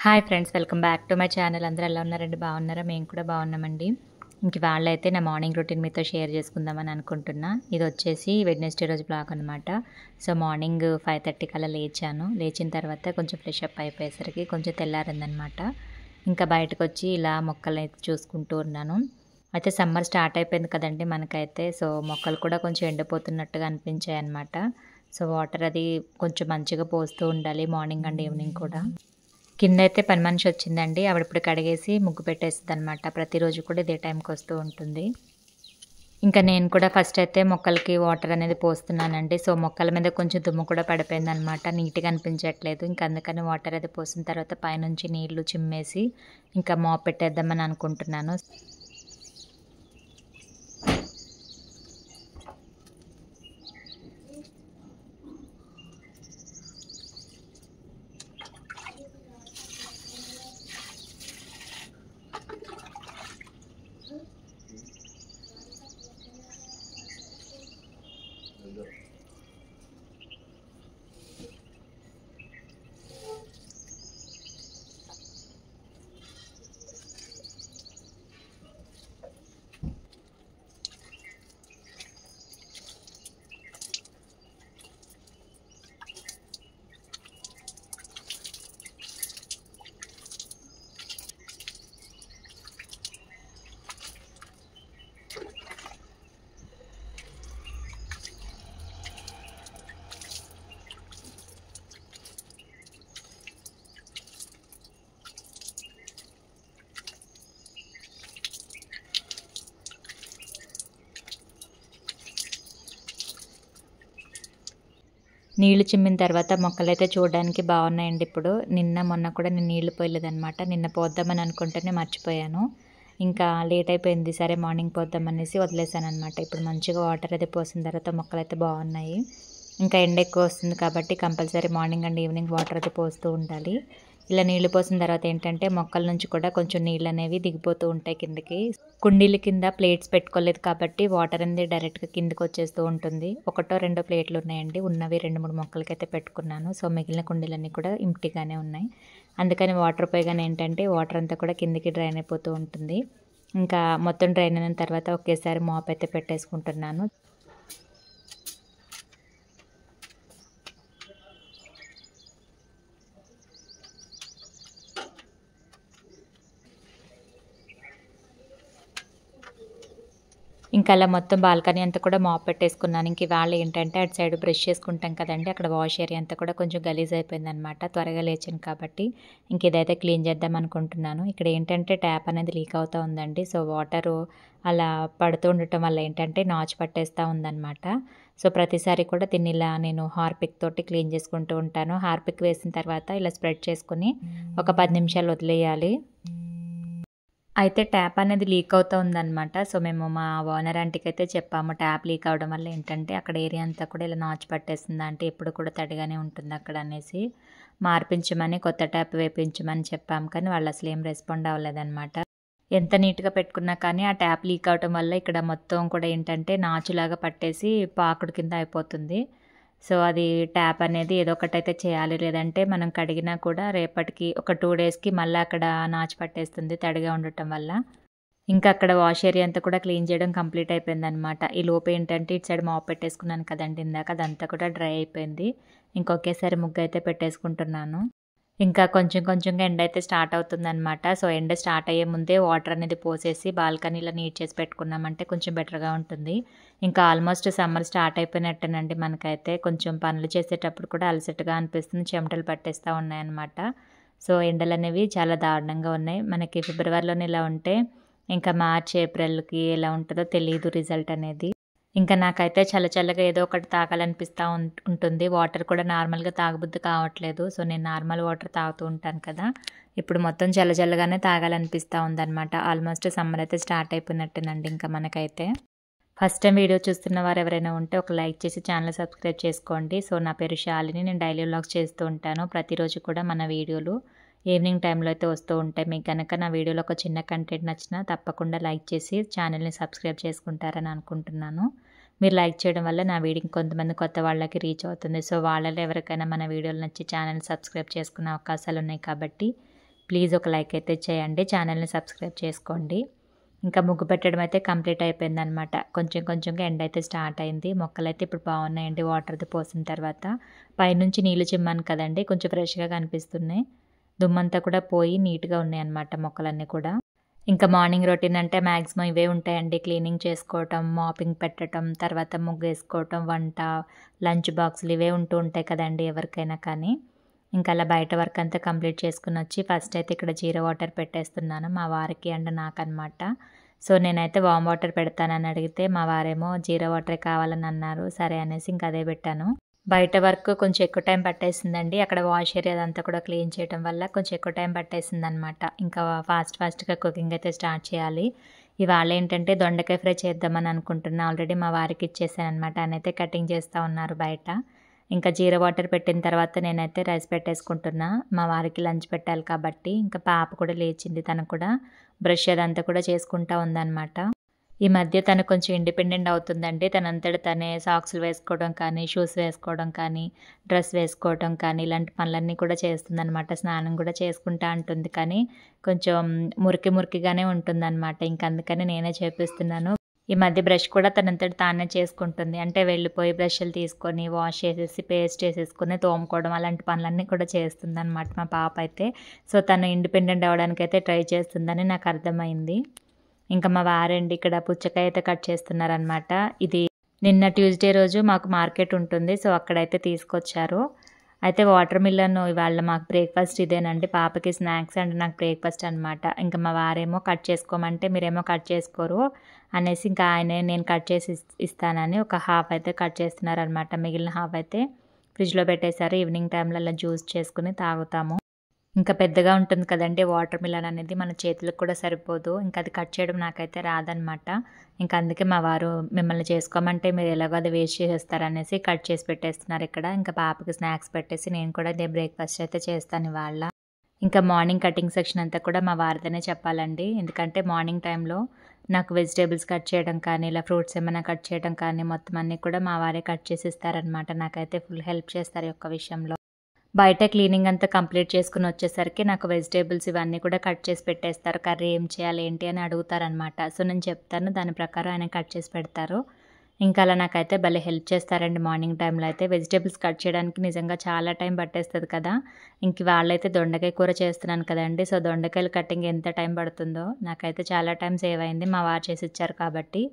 Hi friends, welcome back to my channel. అందరూ ఎలా ఉన్నారండి? బాగున్నారా? మేము కూడా బాగున్నామండి. ఇంక వాళ్ళైతే నా మార్నింగ్ రొటీన్ మీతో షేర్ చేసుకుందామని అనుకుంటున్నా. ఇది వచ్చేసి వెడ్నెస్డే రోజు బ్లాగ్ అనమాట. సో మార్నింగ్ 5:30 కల్లా లేచాను. లేచిన తర్వాత కొంచెం ఫ్రెష్ అప్ అయిపోయేసరికి కొంచెం తెల్లారిందనమాట. ఇంకా బయటకు వచ్చి ఇలా మొక్కలు అయితే చూసుకుంటూ ఉన్నాను. అయితే సమ్మర్ స్టార్ట్ అయిపోయింది కదండి మనకైతే. సో మొక్కలు కూడా కొంచెం ఎండిపోతున్నట్టుగా అనిపించాయి అనమాట. సో వాటర్ అది కొంచెం మంచిగా పోస్తూ ఉండాలి మార్నింగ్ అండ్ ఈవినింగ్ కూడా. కిందైతే పని మనిషి వచ్చిందండి. ఆవిడ ఇప్పుడు కడిగేసి ముగ్గు పెట్టేస్తుందనమాట. ప్రతిరోజు కూడా ఇదే టైంకి వస్తూ ఉంటుంది. ఇంకా నేను కూడా ఫస్ట్ అయితే మొక్కలకి వాటర్ అనేది పోస్తున్నానండి. సో మొక్కల మీద కొంచెం దుమ్ము కూడా పడిపోయిందనమాట. నీట్గా అనిపించట్లేదు. ఇంకా అందుకని వాటర్ అది పోసిన తర్వాత పైనుంచి నీళ్లు చిమ్మేసి ఇంకా మాప్ పెట్టేద్దామని అనుకుంటున్నాను. నీళ్లు చిమ్మిన తర్వాత మొక్కలైతే చూడడానికి బాగున్నాయండి. ఇప్పుడు నిన్న మొన్న కూడా నేను నీళ్లు పోయలేదనమాట. నిన్న పోద్దామని అనుకుంటేనే మర్చిపోయాను. ఇంకా లేట్ అయిపోయింది. సరే మార్నింగ్ పోద్దామనేసి వదిలేసాను అనమాట. ఇప్పుడు మంచిగా వాటర్ అయితే పోసిన తర్వాత మొక్కలైతే బాగున్నాయి. ఇంకా ఎండ ఎక్కువ వస్తుంది కాబట్టి compulsory morning and evening water అయితే పోస్తూ ఉండాలి. ఇలా నీళ్లు పోసిన తర్వాత ఏంటంటే మొక్కల నుంచి కూడా కొంచెం నీళ్ళు అనేవి దిగిపోతూ ఉంటాయి కిందకి. కుండీల కింద ప్లేట్స్ పెట్టుకోలేదు కాబట్టి వాటర్ అనేది డైరెక్ట్గా కిందకి వచ్చేస్తూ ఉంటుంది. ఒకటో రెండో ప్లేట్లు ఉన్నాయండి. ఉన్నవి 2-3 మొక్కలకైతే పెట్టుకున్నాను. సో మిగిలిన కుండీలన్నీ కూడా ఎంప్టీగానే ఉన్నాయి. అందుకని వాటర్ పోయగానే ఏంటంటే వాటర్ అంతా కూడా కిందకి డ్రైన్ అయిపోతూ ఉంటుంది. ఇంకా మొత్తం డ్రైన్ అయిన తర్వాత ఒకేసారి మాప్ అయితే పెట్టేసుకుంటున్నాను. ఇంకా అలా మొత్తం బాల్కనీ అంతా కూడా మాప్ పెట్టేసుకున్నాను. ఇంక ఇవాళ ఏంటంటే అటు సైడ్ బ్రష్ చేసుకుంటాం కదండి, అక్కడ వాష్ ఏరియా అంతా కూడా కొంచెం గలీజ్ అయిపోయిందనమాట. త్వరగా లేచాను కాబట్టి ఇంక ఇదైతే క్లీన్ చేద్దాం అనుకుంటున్నాను. ఇక్కడ ఏంటంటే ట్యాప్ అనేది లీక్ అవుతూ ఉందండి. సో వాటరు అలా పడుతూ ఉండటం వల్ల ఏంటంటే నాచు పట్టేస్తూ ఉందన్నమాట. సో ప్రతిసారి కూడా దీన్ని ఇలా నేను హార్పిక్ తోటి క్లీన్ చేసుకుంటూ ఉంటాను. హార్పిక్ వేసిన తర్వాత ఇలా స్ప్రెడ్ చేసుకుని ఒక 10 నిమిషాలు వదిలేయాలి. అయితే ట్యాప్ అనేది లీక్ అవుతూ ఉందన్నమాట. సో మేము మా ఓనర్ ఆంటీకి అయితే చెప్పాము, ట్యాప్ లీక్ అవ్వడం వల్ల ఏంటంటే అక్కడ ఏరియా అంతా కూడా ఇలా నాచు పట్టేస్తుంది, అంటే ఎప్పుడు కూడా తడిగానే ఉంటుంది అక్కడ అనేసి. మార్పించమని కొత్త ట్యాప్ వేపించమని చెప్పాము, కానీ వాళ్ళు అసలు ఏం రెస్పాండ్ అవ్వలేదన్నమాట. ఎంత నీట్గా పెట్టుకున్నా కానీ ఆ ట్యాప్ లీక్ అవటం వల్ల ఇక్కడ మొత్తం కూడా ఏంటంటే నాచులాగా పట్టేసి పాకుడు కింద అయిపోతుంది. సో అది ట్యాప్ అనేది ఏదో ఒకటైతే చేయాలి, లేదంటే మనం కడిగినా కూడా రేపటికి ఒక 2 డేస్కి మళ్ళీ అక్కడ నాచు పట్టేస్తుంది తడిగా ఉండటం వల్ల. ఇంకా అక్కడ వాష్ ఏరియా అంతా కూడా క్లీన్ చేయడం కంప్లీట్ అయిపోయిందనమాట. ఈ లోపు ఏంటంటే ఇటు సైడ్ మాప్ పెట్టేసుకున్నాను కదండి ఇందాక, అదంతా కూడా డ్రై అయిపోయింది. ఇంకొకేసారి ముగ్గు అయితే పెట్టేసుకుంటున్నాను. ఇంకా కొంచెం కొంచెంగా ఎండ అయితే స్టార్ట్ అవుతుందన్నమాట. సో ఎండ స్టార్ట్ అయ్యే ముందే వాటర్ అనేది పోసేసి బాల్కనీలో నీట్ చేసి పెట్టుకున్నామంటే కొంచెం బెటర్గా ఉంటుంది. ఇంకా ఆల్మోస్ట్ సమ్మర్ స్టార్ట్ అయిపోయినట్టేనండి మనకైతే. కొంచెం పనులు చేసేటప్పుడు కూడా అలసటగా అనిపిస్తుంది, చెమటలు పట్టేస్తూ ఉన్నాయన్నమాట. సో ఎండలు అనేవి చాలా దారుణంగా ఉన్నాయి. మనకి ఫిబ్రవరిలోనే ఇలా ఉంటే ఇంకా మార్చ్ ఏప్రిల్కి ఎలా ఉంటుందో తెలియదు రిజల్ట్ అనేది. ఇంకా నాకైతే చల్లగా ఏదో ఒకటి తాగాలనిపిస్తూ ఉంటుంది. వాటర్ కూడా నార్మల్గా తాగబుద్ధి కావట్లేదు. సో నేను నార్మల్ వాటర్ తాగుతూ ఉంటాను కదా, ఇప్పుడు మొత్తం చల్లగానే తాగాలనిపిస్తూ ఉందన్నమాట. ఆల్మోస్ట్ సమ్మర్ అయితే స్టార్ట్ అయిపోయినట్టేనండి ఇంకా మనకైతే. ఫస్ట్ టైం వీడియో చూస్తున్న వారు ఎవరైనా ఉంటే ఒక లైక్ చేసి ఛానల్ సబ్స్క్రైబ్ చేసుకోండి. సో నా పేరు శాలిని, నేను డైలీ వ్లాగ్స్ చేస్తూ ఉంటాను. ప్రతిరోజు కూడా మన వీడియోలు ఈవినింగ్ టైంలో అయితే వస్తూ ఉంటాయి. మీకు కనుక నా వీడియోలో ఒక చిన్న కంటెంట్ నచ్చినా తప్పకుండా లైక్ చేసి ఛానల్ని సబ్స్క్రైబ్ చేసుకుంటారని అనుకుంటున్నాను. మీరు లైక్ చేయడం వల్ల నా వీడియో కొంతమంది కొత్త వాళ్ళకి రీచ్ అవుతుంది. సో వాళ్ళలో ఎవరికైనా మన వీడియోలు నచ్చి ఛానల్ సబ్స్క్రైబ్ చేసుకునే అవకాశాలు ఉన్నాయి కాబట్టి ప్లీజ్ ఒక లైక్ అయితే చేయండి, ఛానల్ని సబ్స్క్రైబ్ చేసుకోండి. ఇంకా ముగ్గు పెట్టడం అయితే కంప్లీట్ అయిపోయిందనమాట. కొంచెం కొంచెంగా ఎండ అయితే స్టార్ట్ అయింది. మొక్కలైతే ఇప్పుడు బాగున్నాయండి వాటర్ది పోసిన తర్వాత. పైనుంచి నీళ్ళు చిమ్మాను కదండి, కొంచెం ఫ్రెష్గా కనిపిస్తున్నాయి. దుమ్మంతా కూడా పోయి నీట్గా ఉన్నాయన్నమాట మొక్కలన్నీ కూడా. ఇంకా మార్నింగ్ రొటీన్ అంటే మ్యాక్సిమం ఇవే ఉంటాయండి. క్లీనింగ్ చేసుకోవటం, మాపింగ్ పెట్టడం, తర్వాత ముగ్గేసుకోవటం, వంట, లంచ్ బాక్సులు ఇవే ఉంటూ ఉంటాయి కదండి ఎవరికైనా కానీ. ఇంకా అలా బయట వర్క్ అంతా కంప్లీట్ చేసుకుని వచ్చి ఫస్ట్ అయితే ఇక్కడ జీరా వాటర్ పెట్టేస్తున్నాను మా వారికి అండ్ నాకనమాట. సో నేనైతే వామ్ వాటర్ పెడతానని అడిగితే మా వారేమో జీరా వాటరే కావాలని అన్నారు. సరే అనేసి ఇంకా అదే పెట్టాను. బయట వర్క్ కొంచెం ఎక్కువ టైం పట్టేసిందండి. అక్కడ వాష్ ఏరియా అదంతా కూడా క్లీన్ చేయడం వల్ల కొంచెం ఎక్కువ టైం పట్టేసిందనమాట. ఇంకా ఫాస్ట్గా కుకింగ్ అయితే స్టార్ట్ చేయాలి. ఇవాళ ఏంటంటే దొండకాయ ఫ్రై చేద్దామని అనుకుంటున్నా. ఆల్రెడీ మా వారికి ఇచ్చేసాను అనమాట. ఆయనైతే కటింగ్ చేస్తూ ఉన్నారు బయట. ఇంకా జీరా వాటర్ పెట్టిన తర్వాత నేనైతే రైస్ పెట్టేసుకుంటున్నా. మా వారికి లంచ్ పెట్టాలి కాబట్టి. ఇంకా పాప కూడా లేచింది, తను కూడా బ్రష్ అదంతా కూడా చేసుకుంటూ ఉందన్నమాట. ఈ మధ్య తను కొంచెం ఇండిపెండెంట్ అవుతుందండి. తనంతట తనే సాక్స్లు వేసుకోవడం కానీ, షూస్ వేసుకోవడం కానీ, డ్రెస్ వేసుకోవడం కానీ ఇలాంటి పనులన్నీ కూడా చేస్తుందన్నమాట. స్నానం కూడా చేసుకుంటా అంటుంది కానీ కొంచెం మురికిగానే ఉంటుందన్నమాట. ఇంక అందుకని నేనే చేపిస్తున్నాను. ఈ మధ్య బ్రష్ కూడా తనంతట తానే చేసుకుంటుంది. అంటే వెళ్ళిపోయి బ్రష్లు తీసుకొని వాష్ చేసేసి పేస్ట్ చేసేసుకొని తోముకోవడం అలాంటి పనులన్నీ కూడా చేస్తుందన్నమాట మా పాప అయితే. సో తను ఇండిపెండెంట్ అవ్వడానికి అయితే ట్రై చేస్తుందని నాకు అర్థమైంది. ఇంకా మా వారండి ఇక్కడ పుచ్చకాయ అయితే కట్ చేస్తున్నారనమాట. ఇది నిన్న ట్యూస్డే రోజు మాకు మార్కెట్ ఉంటుంది. సో అక్కడైతే తీసుకొచ్చారు. అయితే వాటర్ మిలన్ ఇవాళ మాకు బ్రేక్ఫాస్ట్ ఇదేనండి. పాపకి స్నాక్స్ అండ్ నాకు బ్రేక్ఫాస్ట్ అనమాట. ఇంకా మా వారేమో కట్ చేసుకోమంటే మీరేమో కట్ చేసుకోరు అనేసి ఇంకా నేను కట్ చేసి ఇస్తానని ఒక హాఫ్ అయితే కట్ చేస్తున్నారనమాట. మిగిలిన హాఫ్ అయితే ఫ్రిడ్జ్లో పెట్టేశారు. ఈవినింగ్ టైంలో అలా జ్యూస్ చేసుకుని తాగుతాము. ఇంకా పెద్దగా ఉంటుంది కదండి వాటర్ మిలన్ అనేది, మన చేతులకు కూడా సరిపోదు. ఇంకా అది కట్ చేయడం నాకైతే రాదనమాట. ఇంకా అందుకే మా వారు మిమ్మల్ని చేసుకోమంటే మీరు ఎలాగో అది వేస్ట్ చేసేస్తారనేసి కట్ చేసి పెట్టేస్తున్నారు ఇక్కడ. ఇంకా పాపకి స్నాక్స్ పెట్టేసి నేను కూడా ఇదే బ్రేక్ఫాస్ట్ అయితే చేస్తాను ఇవాళ. ఇంకా మార్నింగ్ కటింగ్ సెక్షన్ అంతా కూడా మా వారితోనే చెప్పాలండి. ఎందుకంటే మార్నింగ్ టైంలో నాకు వెజిటేబుల్స్ కట్ చేయడం కానీ, ఇలా ఫ్రూట్స్ ఏమైనా కట్ చేయడం కానీ మొత్తం అన్నీ కూడా మా వారే కట్ చేసి ఇస్తారనమాట. నాకైతే ఫుల్ హెల్ప్ చేస్తారు ఈ ఒక్క విషయంలో. బయట క్లీనింగ్ అంతా కంప్లీట్ చేసుకుని వచ్చేసరికి నాకు వెజిటేబుల్స్ ఇవన్నీ కూడా కట్ చేసి పెట్టేస్తారు. కర్రీ ఏం చేయాలి ఏంటి అని అడుగుతారనమాట. సో నేను చెప్తాను, దాని ప్రకారం ఆయన కట్ చేసి పెడతారు. ఇంకా అలా నాకైతే భలే హెల్ప్ చేస్తారండి మార్నింగ్ టైంలో అయితే. వెజిటేబుల్స్ కట్ చేయడానికి నిజంగా చాలా టైం పట్టేస్తుంది కదా. ఇంక వాళ్ళైతే దొండకాయ కూర చేస్తున్నాను కదండి. సో దొండకాయలు కటింగ్ ఎంత టైం పడుతుందో నాకైతే చాలా టైం సేవ్ అయింది మా వారు చేసి ఇచ్చారు కాబట్టి.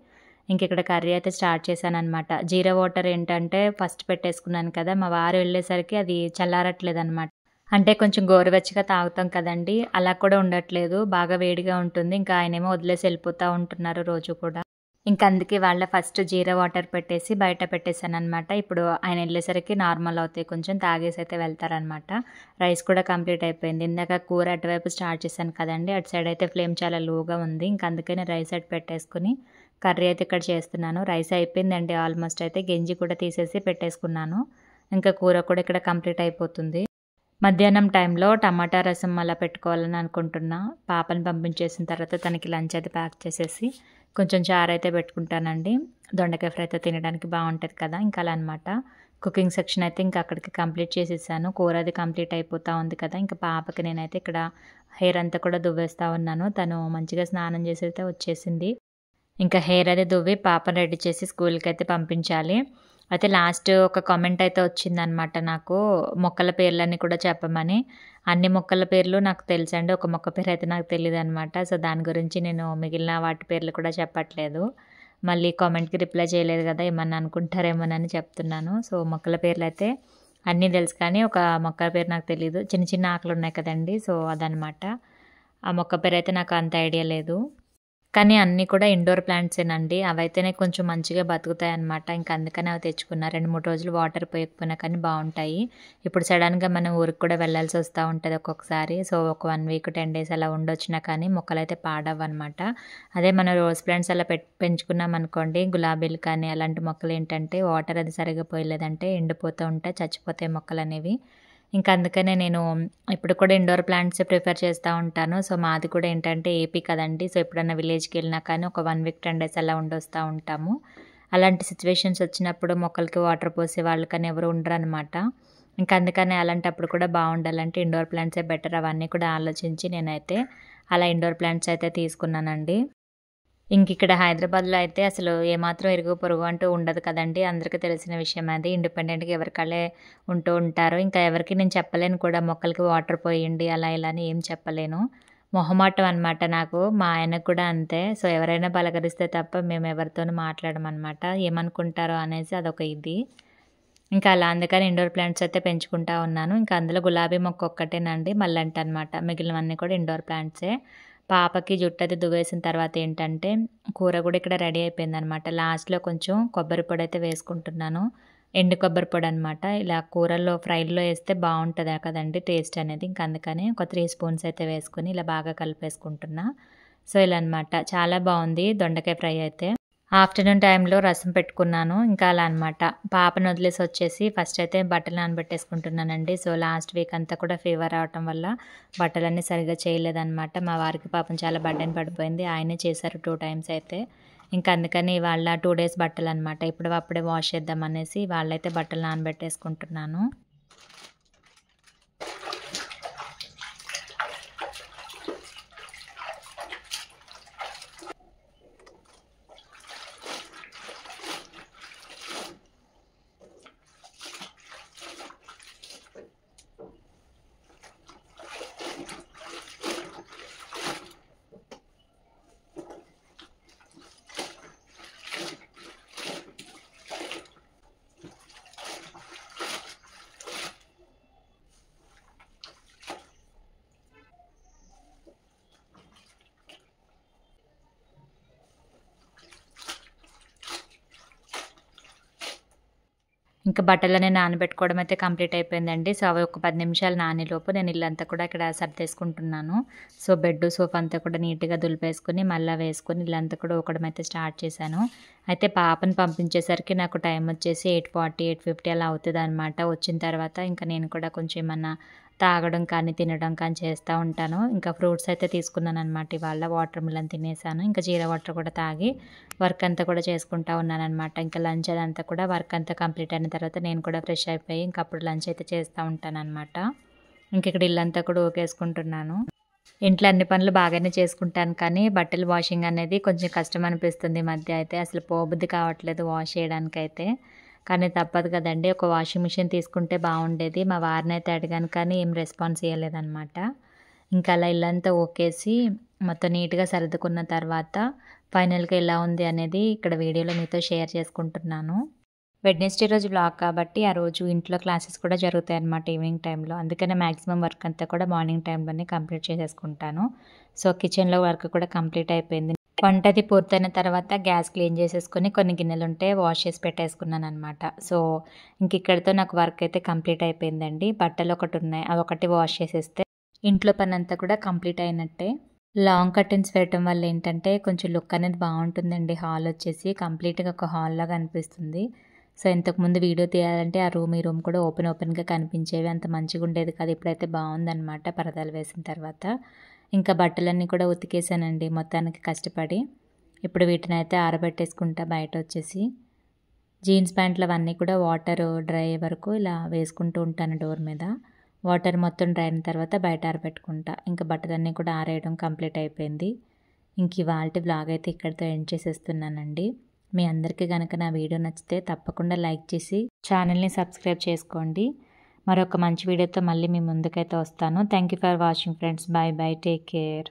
ఇంక ఇక్కడ కర్రీ అయితే స్టార్ట్ చేశాననమాట. జీరా వాటర్ ఏంటంటే ఫస్ట్ పెట్టేసుకున్నాను కదా, మా వారు వెళ్ళేసరికి అది చల్లారట్లేదనమాట. అంటే కొంచెం గోరువెచ్చగా తాగుతాం కదండి, అలా కూడా ఉండట్లేదు, బాగా వేడిగా ఉంటుంది. ఇంకా ఆయనేమో వదిలేసి వెళ్ళిపోతూ ఉంటున్నారు రోజు కూడా. ఇంకా అందుకే వాళ్ళ ఫస్ట్ జీరా వాటర్ పెట్టేసి బయట పెట్టేశానమాట. ఇప్పుడు ఆయన వెళ్ళేసరికి నార్మల్ అవుతాయి, కొంచెం తాగేసి అయితే వెళ్తారనమాట. రైస్ కూడా కంప్లీట్ అయిపోయింది. ఇందాక కూర అటువైపు స్టార్ట్ చేశాను కదండి, అటు సైడ్ అయితే ఫ్లేమ్ చాలా లోగా ఉంది. ఇంకా అందుకని రైస్ అటు పెట్టేసుకుని కర్రీ అయితే ఇక్కడ చేస్తున్నాను. రైస్ అయిపోయిందండి ఆల్మోస్ట్. అయితే గెంజి కూడా తీసేసి పెట్టేసుకున్నాను. ఇంకా కూర కూడా ఇక్కడ కంప్లీట్ అయిపోతుంది. మధ్యాహ్నం టైంలో టమాటా రసం అలా పెట్టుకోవాలని అనుకుంటున్నా. పాపని పంపించేసిన తర్వాత తనకి లంచ్ అయితే ప్యాక్ చేసేసి కొంచెం చారు అయితే పెట్టుకుంటానండి. దొండకాయ ఫ్రై అయితే తినడానికి బాగుంటుంది కదా, ఇంకా అలా అనమాట. కుకింగ్ సెక్షన్ అయితే ఇంకా అక్కడికి కంప్లీట్ చేసేసాను. కూర అది కంప్లీట్ అయిపోతూ ఉంది కదా. ఇంకా పాపకి నేనైతే ఇక్కడ హెయిర్ అంతా కూడా దువ్వేస్తూ ఉన్నాను. తను మంచిగా స్నానం చేసి అయితే వచ్చేసింది. ఇంకా హెయిర్ అది దువ్వి పాపను రెడీ చేసి స్కూల్కి అయితే పంపించాలి. అయితే లాస్ట్ ఒక కామెంట్ అయితే వచ్చిందనమాట నాకు, మొక్కల పేర్లన్నీ కూడా చెప్పమని. అన్ని మొక్కల పేర్లు నాకు తెలుసండి, ఒక మొక్క పేరు అయితే నాకు తెలియదు అనమాట. సో దాని గురించి నేను మిగిలిన వాటి పేర్లు కూడా చెప్పట్లేదు. మళ్ళీ కామెంట్కి రిప్లై చేయలేదు కదా, ఏమన్నా అనుకుంటారేమోనని చెప్తున్నాను. సో మొక్కల పేర్లు అయితే అన్నీ తెలుసు కానీ ఒక మొక్కల పేరు నాకు తెలియదు. చిన్న చిన్న ఆకులు ఉన్నాయి కదండి, సో అదనమాట. ఆ మొక్క పేరు అయితే నాకు అంత ఐడియా లేదు. కానీ అన్నీ కూడా ఇండోర్ ప్లాంట్సేనండి. అవైతేనే కొంచెం మంచిగా బతుకుతాయి అనమాట. ఇంకా అందుకని అవి తెచ్చుకున్నా. 2-3 రోజులు వాటర్ పోయకపోయినా కానీ బాగుంటాయి. ఇప్పుడు సడన్గా మనం ఊరికి కూడా వెళ్ళాల్సి వస్తూ ఉంటుంది ఒక్కొక్కసారి. సో ఒక 1 వీక్ 10 డేస్ అలా ఉండొచ్చినా కానీ మొక్కలైతే పాడవన్నమాట. అదే మనం రోజ్ ప్లాంట్స్ అలా పెంచుకున్నాం అనుకోండి, గులాబీలు కానీ అలాంటి మొక్కలు ఏంటంటే వాటర్ అది సరిగ్గా పోయలేదంటే ఎండిపోతూ ఉంటాయి, చచ్చిపోతాయి మొక్కలు అనేవి. ఇంకా అందుకనే నేను ఇప్పుడు కూడా ఇండోర్ ప్లాంట్స్ ప్రిఫర్ చేస్తూ ఉంటాను. సో మాది కూడా ఏంటంటే ఏపీ కదండి. సో ఎప్పుడన్నా విలేజ్కి వెళ్ళినా కానీ ఒక 1 వీక్ 10 డేస్ అలా ఉండొస్తూ ఉంటాము. అలాంటి సిచ్యువేషన్స్ వచ్చినప్పుడు మొక్కలకి వాటర్ పోసే వాళ్ళు కానీ ఎవరు ఉండరు అనమాట. ఇంకా అందుకని అలాంటప్పుడు కూడా బాగుండాలంటే ఇండోర్ ప్లాంట్సే బెటర్ అవన్నీ కూడా ఆలోచించి నేనైతే అలా ఇండోర్ ప్లాంట్స్ అయితే తీసుకున్నానండి. ఇక్కడ హైదరాబాద్‌లో అయితే అసలు ఏమాత్రం ఇరుగు పొరుగు అంటూ ఉండదు కదండీ! అందరికీ తెలిసిన విషయం అది. ఇండిపెండెంట్‌గా ఎవరికాళ్ళే ఉంటూ ఉంటారు. ఇంకా ఎవరికీ నేను చెప్పలేను కూడా మొక్కలకి వాటర్ పోయండి అలా ఇలా అని ఏం చెప్పలేను. మొహమాటం అనమాట నాకు. మా ఆయనకు కూడా అంతే. సో, ఎవరైనా పలకరిస్తే తప్ప మేము ఎవరితోనూ మాట్లాడమనమాట. ఏమనుకుంటారో అనేసి అదొక ఇది. ఇంకా అలా అందుకని ఇండోర్ ప్లాంట్స్ అయితే పెంచుకుంటా ఉన్నాను. ఇంకా అందులో గులాబీ మొక్క ఒక్కటేనండి మల్లెంటనమాట. మిగిలినవన్నీ కూడా ఇండోర్ ప్లాంట్సే. పాపకి జుట్టది దువ్వేసిన తర్వాత ఏంటంటే, కూర గూడా ఇక్కడ రెడీ అయిపోయిందనమాట. లాస్ట్‌లో కొంచెం కొబ్బరి పొడైతే వేసుకుంటున్నాను. ఎండు కొబ్బరి పొడనమాట. ఇలా కూరల్లో ఫ్రైల్లో ఏస్తే బావుంటది కదండీ టేస్ట్ అనేది. ఇంక అందుకని ఒక 3 స్పూన్స్ అయితే వేసుకొని ఇలా బాగా కలిపేసుకుంటున్నా. సో, ఇలా అనమాట. చాలా బావుంది దొండకాయ ఫ్రై అయితే. ఆఫ్టర్‌నూన్ టైంలో రసం పెట్టుకున్నాను. ఇంకా అలా అనమాట. పాపను వదిలేసి వచ్చేసి ఫస్ట్ అయితే బట్టలు నానబెట్టేసుకుంటున్నానండి. సో, లాస్ట్ వీక్ అంతా కూడా ఫీవర్ రావటం వల్ల బట్టలన్నీ సరిగ్గా చేయలేదనమాట. మా వారికి పాపం చాలా బర్డెన్ పడిపోయింది. ఆయనే చేశారు 2 టైమ్స్ అయితే. ఇంకా అందుకని ఇవాళ 2 డేస్ బట్టలనమాట. ఇప్పుడే వాష్ చేద్దామనేసి ఇవాళైతే బట్టలు నానబెట్టేసుకుంటున్నాను. ఇంకా బట్టలన్నీ నానబెట్టుకోవడం అయితే కంప్లీట్ అయిపోయిందండి. సో, అవి ఒక 10 నిమిషాలు నానేలోపు నేను ఇల్లంతా కూడా ఇక్కడ సర్దేసుకుంటున్నాను. సో, బెడ్, సోఫా అంతా కూడా నీట్‌గా దులిపేసుకొని, మళ్ళా వేసుకొని ఇల్లంతా కూడా ఊకడం అయితే స్టార్ట్ చేశాను. అయితే పాపని పంపించేసరికి నాకు టైం వచ్చేసి 8:40, 8:50 అలా అవుతదనమాట. వచ్చిన తర్వాత ఇంకా నేను కూడా కొంచెం ఏమన్నా తాగడం కానీ, తినడం కానీ చేస్తా ఉంటాను. ఇంకా ఫ్రూట్స్ అయితే తీసుకున్నాననమాట ఇవాళ. వాటర్ మిలన్ తినేసాను. ఇంకా జీరా వాటర్ కూడా తాగి వర్క్ అంతా కూడా చేసుకుంటా ఉన్నాననమాట. ఇంకా లంచ్ అదంతా కూడా వర్క్ అంతా కంప్లీట్ అయిన తర్వాత నేను కూడా ఫ్రెష్ అయిపోయి ఇంక అప్పుడు లంచ్ అయితే చేస్తూ ఉంటాననమాట. ఇక్కడ ఇల్లంతా కూడా ఊకేసుకుంటున్నాను. ఇంట్లో అన్ని పనులు బాగానే చేసుకుంటాను కానీ బట్టలు వాషింగ్ అనేది కొంచెం కష్టం అనిపిస్తుంది ఈ మధ్య అయితే. అసలు పోబుద్ధి కావట్లేదు వాష్ చేయడానికైతే. కానీ తప్పదు కదండీ! ఒక వాషింగ్ మిషన్ తీసుకుంటే బావుండేది. మా వారినైతే అడిగాను కానీ ఏం రెస్పాన్స్ ఇయ్యలేదనమాట. ఇంకా అలా ఇల్లంతా ఊకేసి మొత్తం నీట్‌గా సర్దుకున్న తర్వాత ఫైనల్‌గా ఎలా ఉంది అనేది ఇక్కడ వీడియోలో మీతో షేర్ చేసుకుంటున్నాను. వెడ్నెస్‌డే రోజు వ్లాగ్ కాబట్టి ఆ రోజు ఇంట్లో క్లాసెస్ కూడా జరుగుతాయన్నమాట ఈవినింగ్ టైంలో. అందుకనే మాక్సిమం వర్క్ అంతా కూడా మార్నింగ్ టైంలోనే కంప్లీట్ చేసేసుకుంటాను. సో, కిచెన్‌లో వర్క్ కూడా కంప్లీట్ అయిపోయింది. వంటది పూర్తయిన తర్వాత గ్యాస్ క్లీన్ చేసేసుకొని కొన్ని గిన్నెలుంటే వాష్ చేసి పెట్టేసుకున్నాననమాట. సో, ఇక్కడితో నాకు వర్క్ అయితే కంప్లీట్ అయిపోయిందండి. బట్టలొకటున్నాయి. అవొకటి వాష్ చేసేస్తే ఇంట్లో పనంతా కూడా కంప్లీట్ అయినట్టే. లాంగ్ కర్టెన్స్ వేయటం వల్ల ఏంటంటే కొంచెం లుక్ అనేది బావుంటుందండి. హాల్ వచ్చేసి కంప్లీట్‌గా ఒక హాల్‌లాగా అనిపిస్తుంది. సో, ఇంతకుముందు వీడియో తీయాలంటే ఆ రూమ్, ఈ రూమ్ కూడా ఓపెన్‌గా కనిపించేవి. అంత మంచిగుండేది కాదు. ఇప్పుడైతే బావుందనమాట పరదాలు వేసిన తర్వాత. ఇంకా బట్టలన్నీ కూడా ఉతికేసానండి మొత్తానికి కష్టపడి. ఇప్పుడు వీటినైతే ఆరబెట్టేసుకుంటా బయటొచ్చేసి. జీన్స్ ప్యాంట్లు అవన్నీ కూడా వాటరు డ్రై అయ్యే వరకు ఇలా వేసుకుంటూ ఉంటాను డోర్ మీద. వాటర్ మొత్తం డ్రై అయిన తర్వాత బయట ఆరబెట్టుకుంటా. ఇంకా బట్టలన్నీ కూడా ఆరేయడం కంప్లీట్ అయిపోయింది. ఇవాల్టి వ్లాగ్ అయితే ఇక్కడితో ఎండ్ చేసేస్తున్నానండి. మీ అందరికీ గనక నా వీడియో నచ్చితే తప్పకుండా లైక్ చేసి ఛానల్‌ని సబ్స్క్రైబ్ చేసుకోండి. మరొక మంచి వీడియోతో మళ్ళీ మీ ముందుకైతే వస్తాను. Thank you for watching friends. By by. Take care.